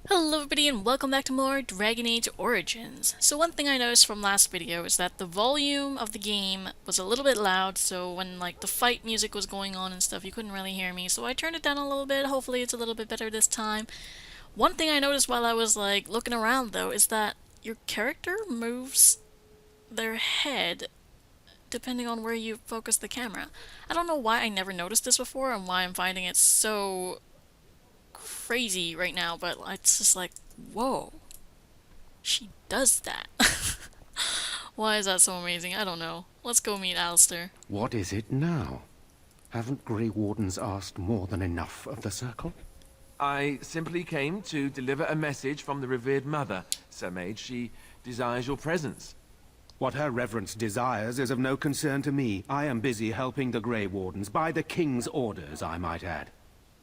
Hello everybody and welcome back to more Dragon Age Origins. So one thing I noticed from last video is that the volume of the game was a little bit loud, so when like the fight music was going on and stuff you couldn't really hear me, so I turned it down a little bit. Hopefully it's a little bit better this time. One thing I noticed while I was like looking around though is that your character moves their head depending on where you focus the camera. I don't know why I never noticed this before and why I'm finding it so crazy right now, but it's just like, whoa, she does that. Why is that so amazing? I don't know. Let's go meet Alistair. What is it now? Haven't Grey Wardens asked more than enough of the Circle? I simply came to deliver a message from the revered mother, Sir Mage. She desires your presence. What her reverence desires is of no concern to me. I am busy helping the Grey Wardens, by the King's orders, I might add.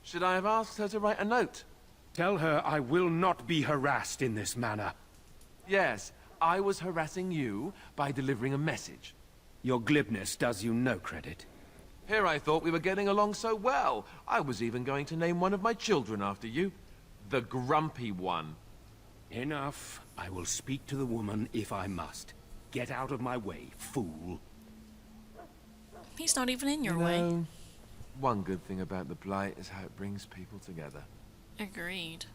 Should I have asked her to write a note? Tell her I will not be harassed in this manner. Yes, I was harassing you by delivering a message. Your glibness does you no credit. Here I thought we were getting along so well. I was even going to name one of my children after you. The Grumpy One. Enough. I will speak to the woman if I must. Get out of my way, fool. He's not even in your way. One good thing about the Blight is how it brings people together. Agreed.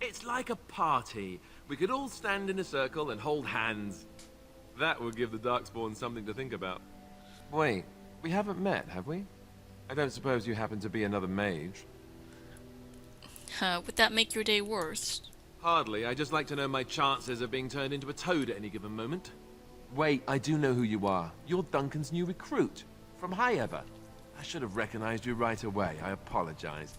It's like a party. We could all stand in a circle and hold hands. That would give the Darkspawn something to think about. Wait, we haven't met, have we? I don't suppose you happen to be another mage? Would that make your day worse? Hardly. I just like to know my chances of being turned into a toad at any given moment. Wait, I do know who you are. You're Duncan's new recruit. From Highever. I should have recognized you right away. I apologize.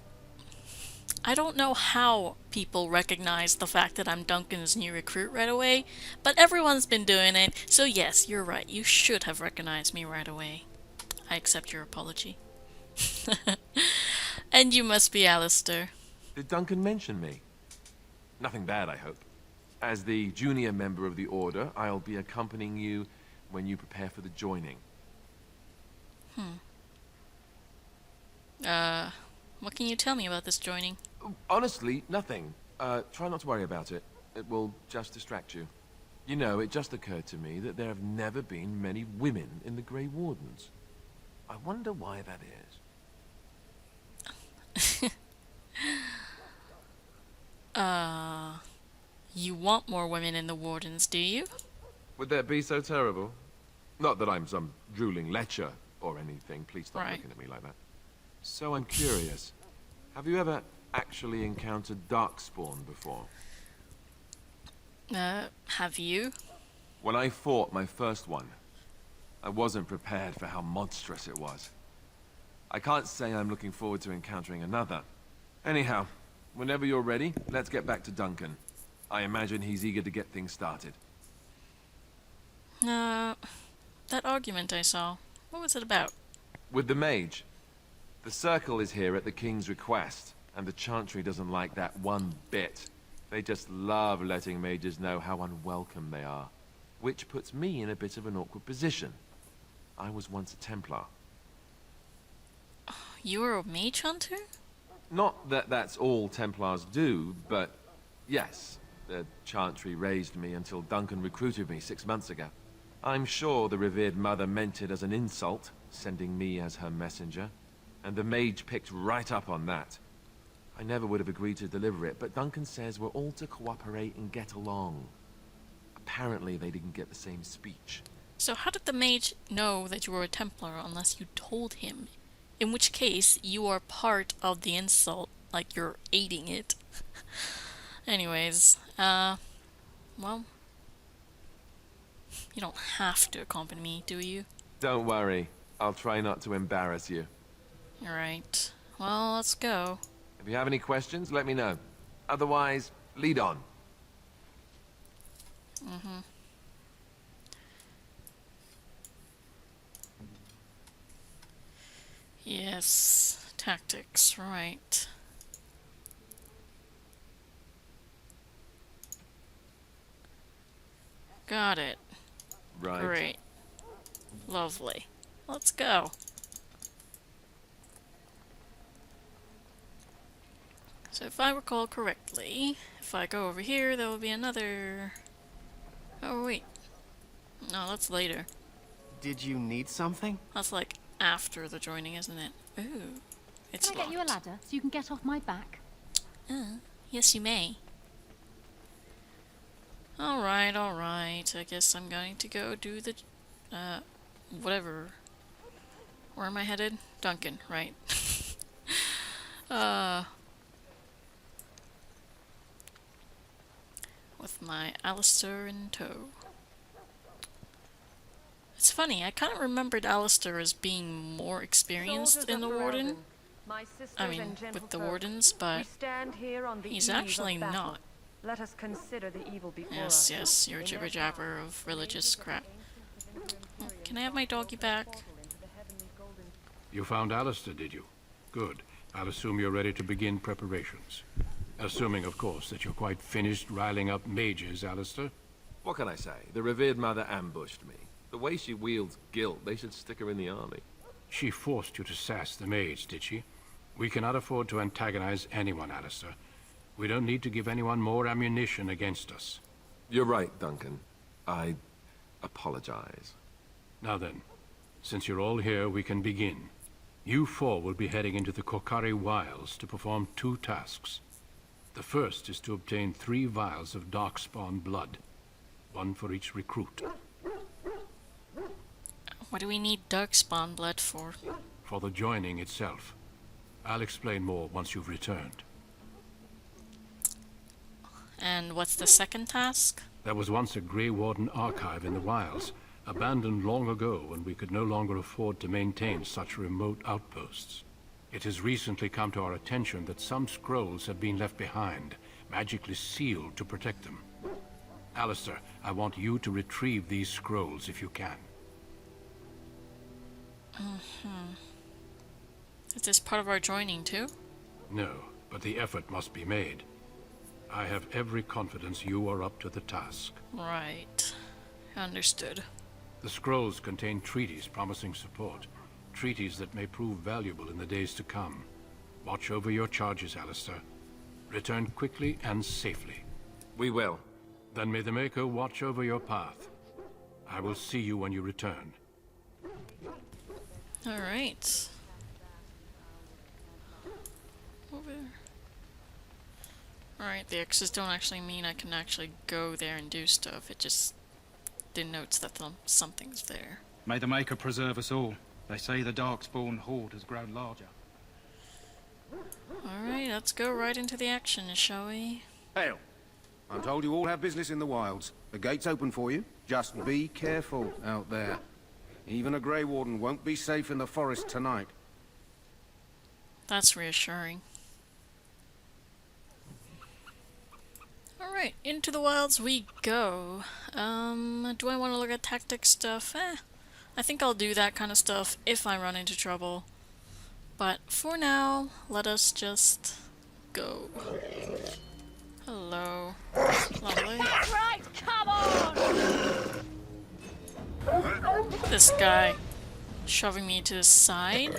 I don't know how people recognize the fact that I'm Duncan's new recruit right away, but everyone's been doing it, so yes, you're right. You should have recognized me right away. I accept your apology. And you must be Alistair. Did Duncan mention me? Nothing bad, I hope. As the junior member of the Order, I'll be accompanying you when you prepare for the joining. What can you tell me about this joining? Honestly, nothing. Try not to worry about it. It will just distract you. You know, it just occurred to me that there have never been many women in the Grey Wardens. I wonder why that is. You want more women in the Wardens, do you? Would that be so terrible? Not that I'm some drooling lecher or anything. Please stop Right. looking at me like that. So I'm curious. Have you ever actually encountered Darkspawn before? Have you? When I fought my first one, I wasn't prepared for how monstrous it was. I can't say I'm looking forward to encountering another. Anyhow, whenever you're ready, let's get back to Duncan. I imagine he's eager to get things started. That argument I saw. What was it about? With the mage. The Circle is here at the King's request, and the Chantry doesn't like that one bit. They just love letting mages know how unwelcome they are, which puts me in a bit of an awkward position. I was once a Templar. You were a mage hunter? Not that that's all Templars do, but yes, the Chantry raised me until Duncan recruited me 6 months ago. I'm sure the revered mother meant it as an insult, sending me as her messenger, and the mage picked right up on that. I never would have agreed to deliver it, but Duncan says we're all to cooperate and get along. Apparently they didn't get the same speech. So how did the mage know that you were a Templar unless you told him? In which case, you are part of the insult, like you're aiding it. Anyways, well, you don't have to accompany me, do you? Don't worry, I'll try not to embarrass you. Alright. Well, let's go. If you have any questions, let me know. Otherwise, lead on. Yes, tactics, right. Got it. Right. Great. Lovely. Let's go. So if I recall correctly, if I go over here, there will be another... Oh, wait. No, that's later. Did you need something? That's like after the joining, isn't it? Ooh, it's Can I get you a locked. ladder so you can get off my back? Yes, you may. Alright, alright. I guess I'm going to go do the... whatever. Where am I headed? Duncan, right. With my Alistair in tow. It's funny, I kind of remembered Alistair as being more experienced in the Warden. I mean, with the Wardens, but he's actually not. Let us consider the evil before Yes, us. yes, you're a jibber-jabber of religious crap. Oh, can I have my doggy back? You found Alistair, did you? Good. I'll assume you're ready to begin preparations. Assuming, of course, that you're quite finished riling up mages, Alistair. What can I say? The revered mother ambushed me. The way she wields guilt, they should stick her in the army. She forced you to sass the mage, did she? We cannot afford to antagonize anyone, Alistair. We don't need to give anyone more ammunition against us. You're right, Duncan. I apologize. Now then, since you're all here, we can begin. You four will be heading into the Kokari Wilds to perform 2 tasks. The first is to obtain 3 vials of darkspawn blood, 1 for each recruit. What do we need darkspawn blood for? For the joining itself. I'll explain more once you've returned. And what's the second task? There was once a Grey Warden archive in the wilds, abandoned long ago when we could no longer afford to maintain such remote outposts. It has recently come to our attention that some scrolls have been left behind, magically sealed to protect them. Alistair, I want you to retrieve these scrolls if you can. Is this part of our joining too? No, but the effort must be made. I have every confidence you are up to the task. Right. Understood. The scrolls contain treaties promising support. Treaties that may prove valuable in the days to come. Watch over your charges, Alistair. Return quickly and safely. We will. Then may the Maker watch over your path. I will see you when you return. Alright. Over. Alright, the X's don't actually mean I can actually go there and do stuff. It just denotes that something's there. May the Maker preserve us all. They say the Darkspawn horde has grown larger. Alright, let's go right into the action, shall we? Hail. I'm told you all have business in the wilds. The gate's open for you. Just be careful out there. Even a Grey Warden won't be safe in the forest tonight. That's reassuring. Alright, into the wilds we go. Do I want to look at tactic stuff? I think I'll do that kind of stuff if I run into trouble. But for now, let us just go. Hello. Lovely. Right, come on! This guy shoving me to the side.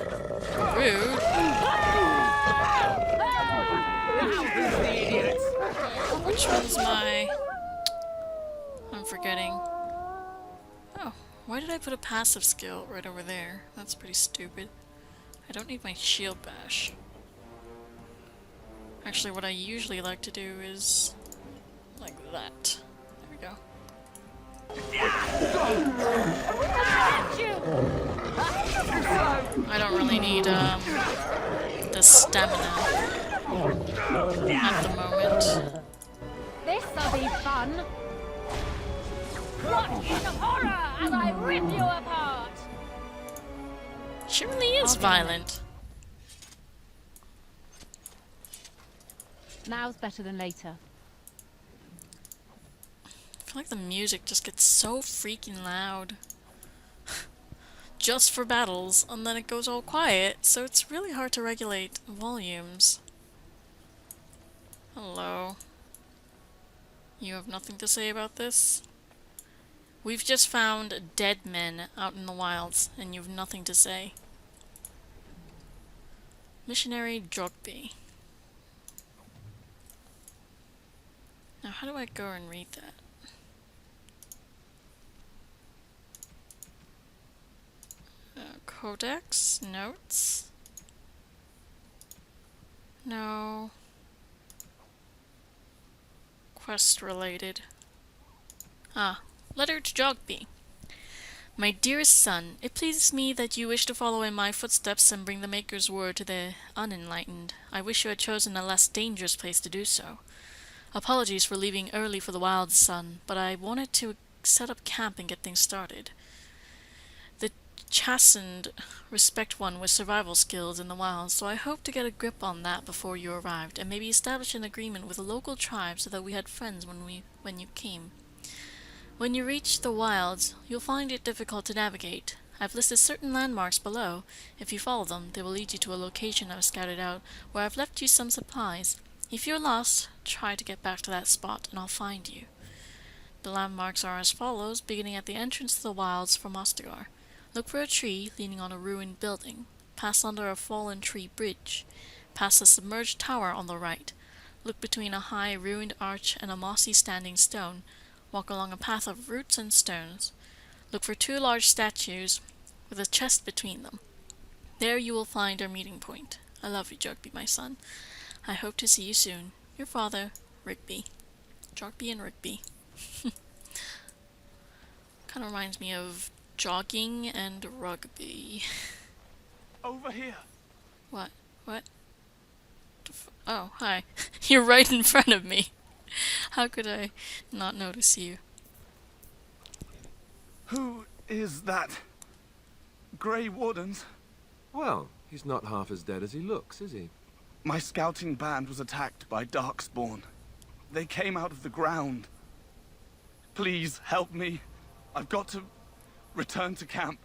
Rude. Which one's my... I'm forgetting. Oh, why did I put a passive skill right over there? That's pretty stupid. I don't need my shield bash. Actually, what I usually like to do is... like that. There we go. I don't really need, the stamina at the moment. This'll be fun! Watch in horror as I rip you apart! She really is violent. Now's better than later. I feel like the music just gets so freaking loud. Just for battles, and then it goes all quiet, so it's really hard to regulate volumes. Hello. You have nothing to say about this? We've just found dead men out in the wilds, and you've nothing to say. Missionary Jogby. how do I go and read that? Codex? Notes? No. Quest related. Ah, letter to Jogby. My dearest son, it pleases me that you wish to follow in my footsteps and bring the Maker's word to the unenlightened. I wish you had chosen a less dangerous place to do so. Apologies for leaving early for the wilds, son, but I wanted to set up camp and get things started. The chastened respect one with survival skills in the wilds, so I hope to get a grip on that before you arrived, and maybe establish an agreement with a local tribe so that we had friends when you came. When you reach the wilds, you'll find it difficult to navigate. I've listed certain landmarks below. If you follow them, they will lead you to a location I've scouted out, where I've left you some supplies. If you're lost, try to get back to that spot, and I'll find you. The landmarks are as follows, beginning at the entrance to the wilds from Ostagar. Look for a tree leaning on a ruined building. Pass under a fallen tree bridge. Pass a submerged tower on the right. Look between a high ruined arch and a mossy standing stone. Walk along a path of roots and stones. Look for 2 large statues with a chest between them. There you will find our meeting point. I love you, Jogby, my son. I hope to see you soon. Your father, Rigby. Jogby and Rigby. Kind of reminds me of jogging and rugby. Over here. What? What? Oh, hi. You're right in front of me. How could I not notice you? Who is that? Grey Wardens? Well, he's not half as dead as he looks, is he? My scouting band was attacked by Darkspawn. They came out of the ground. Please help me. I've got to return to camp.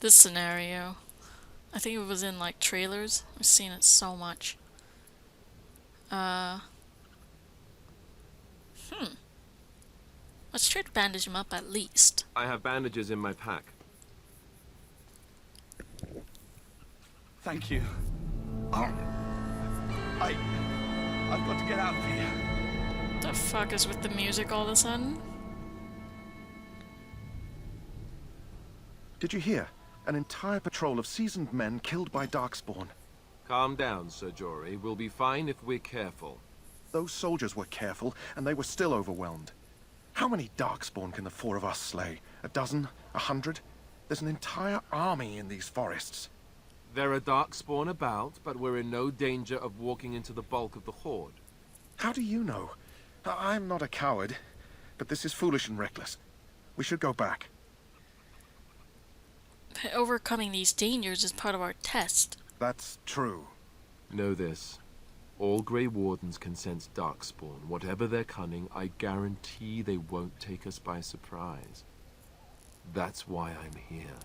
This scenario, I think it was in like trailers. I've seen it so much. Let's try to bandage him up at least. I have bandages in my pack. Thank you. I've got to get out of here. The fuck is with the music all of a sudden? Did you hear? An entire patrol of seasoned men killed by Darkspawn. Calm down, Sir Jory. We'll be fine if we're careful. Those soldiers were careful, and they were still overwhelmed. How many Darkspawn can the 4 of us slay? A dozen? 100? There's an entire army in these forests. There are Darkspawn about, but we're in no danger of walking into the bulk of the horde. How do you know? I'm not a coward, but this is foolish and reckless. We should go back. Overcoming these dangers is part of our test. That's true. Know this. All Grey Wardens can sense Darkspawn. Whatever their cunning, I guarantee they won't take us by surprise. That's why I'm here.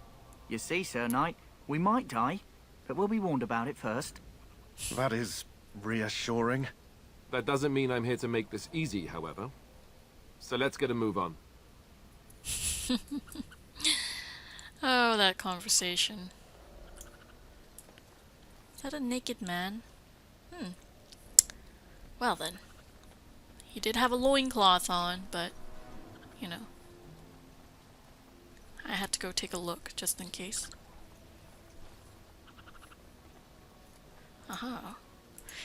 You see, Sir Knight, we might die, but we'll be warned about it first. That is reassuring. That doesn't mean I'm here to make this easy, however. So let's get a move on. Oh, that conversation. Is that a naked man? Well then. He did have a loincloth on, but, you know. I had to go take a look, just in case. Aha.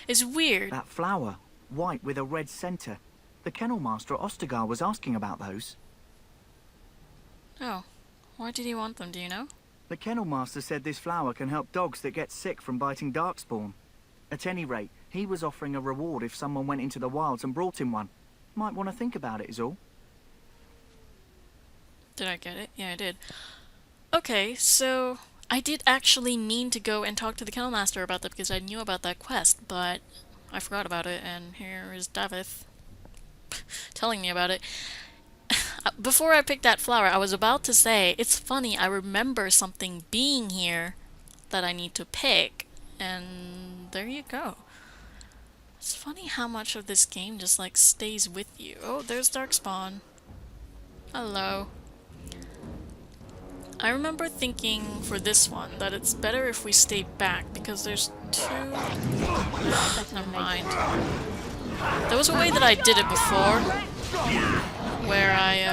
It's weird. That flower, white with a red centre. The kennel master at Ostagar was asking about those. Oh. Why did he want them, do you know? The kennel master said this flower can help dogs that get sick from biting Darkspawn. At any rate, he was offering a reward if someone went into the wilds and brought him one. Might want to think about it is all. Did I get it? Yeah, I did. Okay, so I did actually mean to go and talk to the kennel master about that because I knew about that quest, but I forgot about it, and here is Davith telling me about it. Before I picked that flower, I was about to say, it's funny, I remember something being here that I need to pick, and there you go. It's funny how much of this game just like stays with you. Oh, there's Darkspawn. Hello. I remember thinking for this one that it's better if we stay back because there's two... Never mind. There was a way that I did it before where I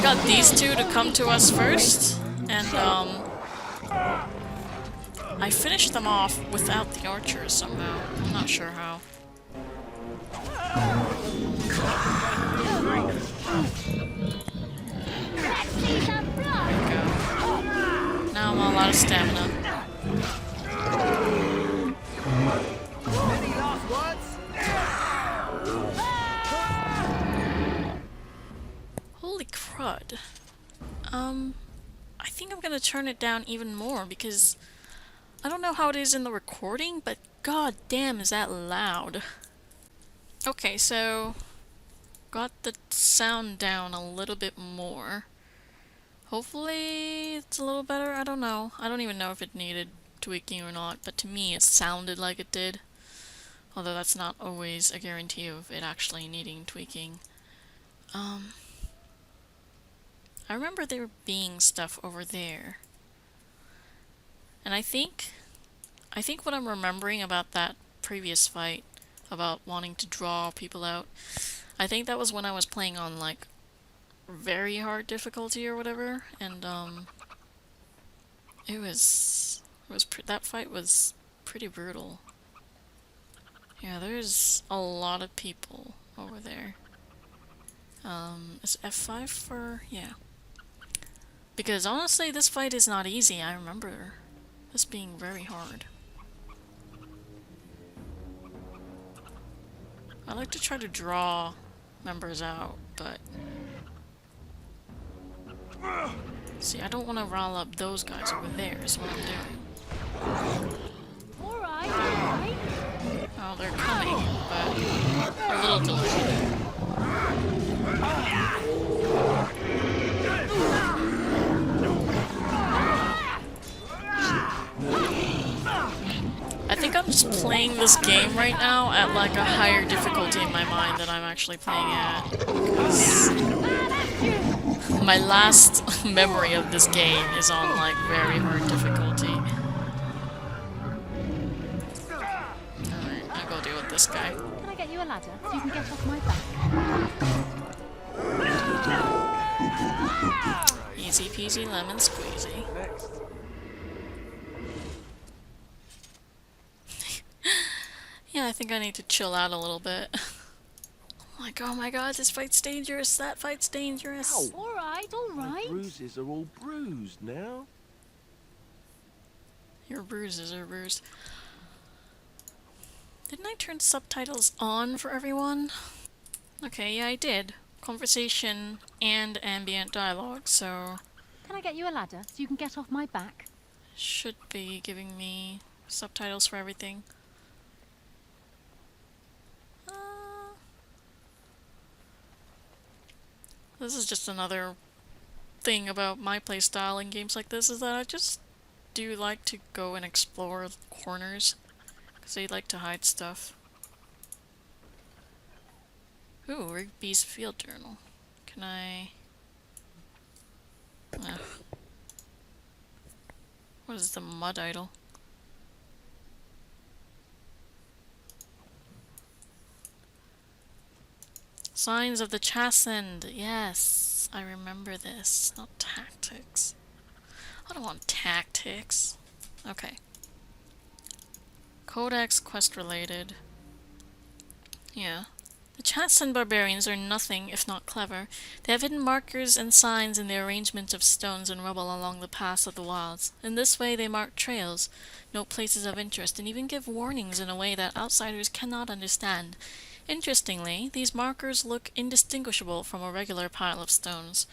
got these two to come to us first and I finished them off without the archers somehow. I'm not sure how. There we go. Now I'm all out of stamina. Any last words? Holy crud. I think I'm gonna turn it down even more because I don't know how it is in the recording, but god damn is that loud. Okay, so got the sound down a little bit more. Hopefully it's a little better, I don't know. I don't even know if it needed tweaking or not, but to me it sounded like it did. Although that's not always a guarantee of it actually needing tweaking. I remember there being stuff over there. And I think what I'm remembering about that previous fight, about wanting to draw people out, I think that was when I was playing on like very hard difficulty or whatever, and that fight was pretty brutal. Yeah, there's a lot of people over there. Is F5 for... yeah. Because honestly, this fight is not easy. I remember this being very hard. I like to try to draw members out, but... see, I don't want to rile up those guys over there, is what I'm doing. Alright, alright. Oh, they're coming, but a little delayed. I think I'm just playing this game right now at like a higher difficulty in my mind than I'm actually playing at. Because my last memory of this game is on like very hard difficulty. Alright, I'll go deal with this guy. Can I get you a ladder so you can get off my back? Easy peasy lemon squeezy. Next. Yeah, I think I need to chill out a little bit. Like, oh my god, this fight's dangerous, that fight's dangerous. Ow. Alright, My alright. bruises are all bruised now. Your bruises are bruised. Didn't I turn subtitles on for everyone? Okay, yeah, I did. Conversation and ambient dialogue, so... Can I get you a ladder so you can get off my back? should be giving me subtitles for everything. This is just another thing about my playstyle in games like this, is that I just do like to go and explore corners, because I like to hide stuff. Ooh, Rigby's field journal. Can I... What is the mud idol? Signs of the Chastened. Yes, I remember this. Not tactics. I don't want tactics. Okay. Codex quest related. Yeah. The Chastened barbarians are nothing if not clever. They have hidden markers and signs in the arrangement of stones and rubble along the paths of the wilds. In this way they mark trails, note places of interest, and even give warnings in a way that outsiders cannot understand. Interestingly, these markers look indistinguishable from a regular pile of stones.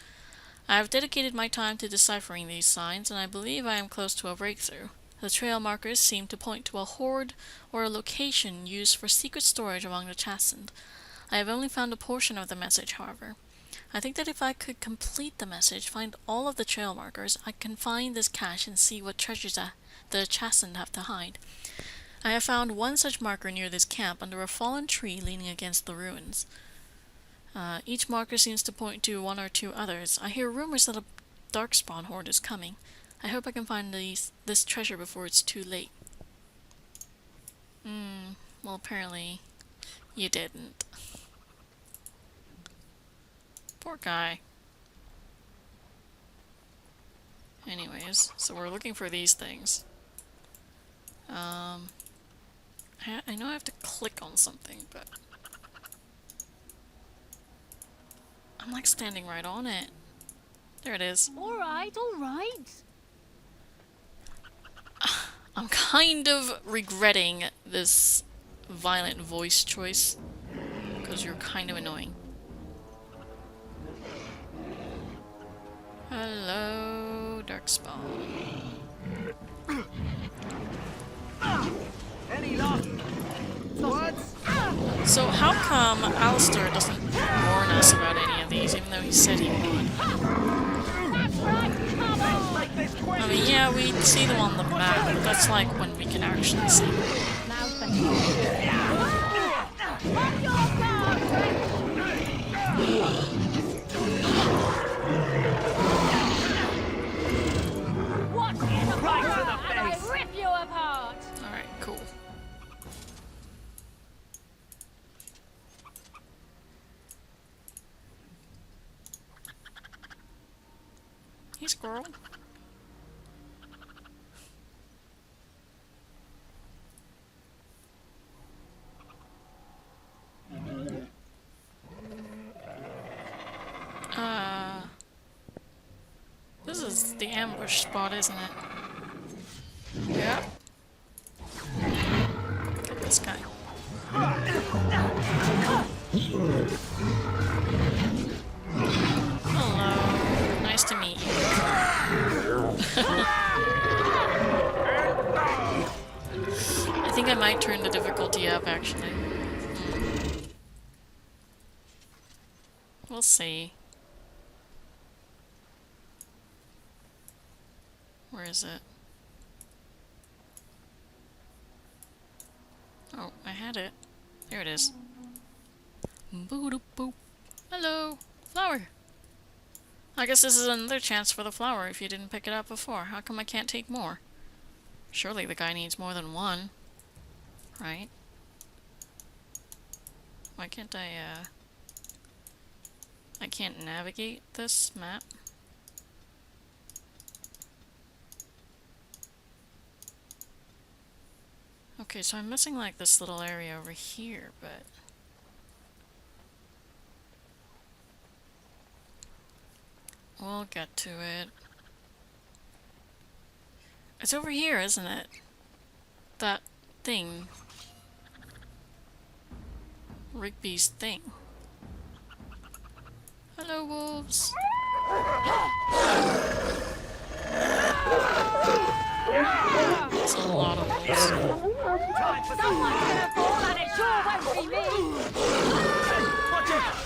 I have dedicated my time to deciphering these signs, and I believe I am close to a breakthrough. The trail markers seem to point to a hoard or a location used for secret storage among the Chastened. I have only found a portion of the message, however. I think that if I could complete the message, find all of the trail markers, I can find this cache and see what treasures the Chastened have to hide. I have found one such marker near this camp, under a fallen tree leaning against the ruins. Each marker seems to point to one or two others. I hear rumors that Darkspawn horde is coming. I hope I can find this treasure before it's too late. Well, apparently you didn't. Poor guy. Anyways, so we're looking for these things. I know I have to click on something, but I'm like standing right on it. There it is. Alright, alright. I'm kind of regretting this violent voice choice because you're kind of annoying. Hello, Darkspawn. Any luck? What? So how come Alistair doesn't warn us about any of these, even though he said he would? I mean, yeah, we see them on the map, but that's like when we can actually see them. Rip you apart! Alright, cool. Hey, squirrel. This is the ambush spot, isn't it? Yeah. Get this guy. Hello. Nice to meet you. I think I might turn the difficulty up, actually. We'll see. Where is it? Oh, I had it. There it is. Boo-doop-boop. Hello! Flower! I guess this is another chance for the flower if you didn't pick it up before. How come I can't take more? Surely the guy needs more than one. Right? Why can't I can't navigate this map? Okay, so I'm missing like this little area over here, but we'll get to it. It's over here, isn't it? That thing. Rigby's thing. Hello, wolves. That's a lot of wolves. Someone's gonna fall and it sure won't be me! You're gonna regret this!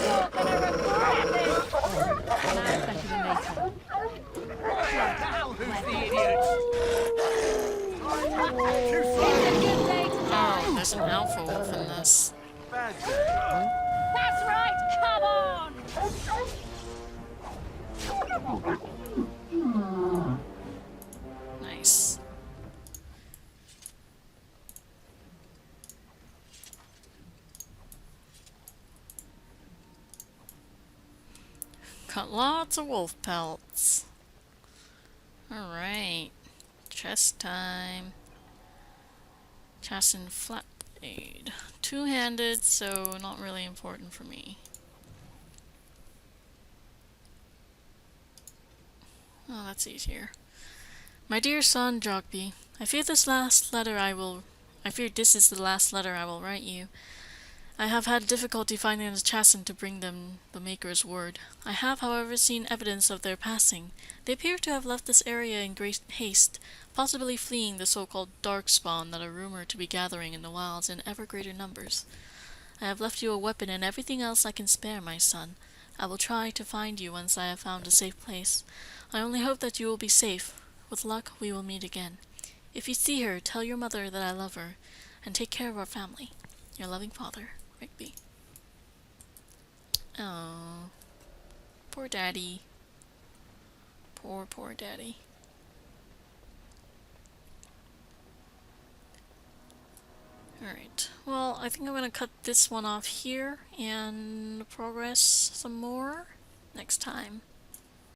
Now better than later. Now who's the idiot? It's a good day to die. Oh, there's an alpha wolf in this. That's right, come on! Nice. Got lots of wolf pelts. Alright. Chest time. Chassin flat blade. Two-handed, so not really important for me. Oh, that's easier. My dear son, Jogby, I fear this is the last letter I will write you. I have had difficulty finding the Chassin to bring them the Maker's word. I have, however, seen evidence of their passing. They appear to have left this area in great haste, possibly fleeing the so-called Darkspawn that are rumored to be gathering in the wilds in ever greater numbers. I have left you a weapon and everything else I can spare, my son. I will try to find you once I have found a safe place. I only hope that you will be safe. With luck, we will meet again. If you see her, tell your mother that I love her, and take care of our family. Your loving father, Rigby. Oh, poor daddy. Poor daddy. Alright, well, I think I'm gonna cut this one off here and progress some more next time.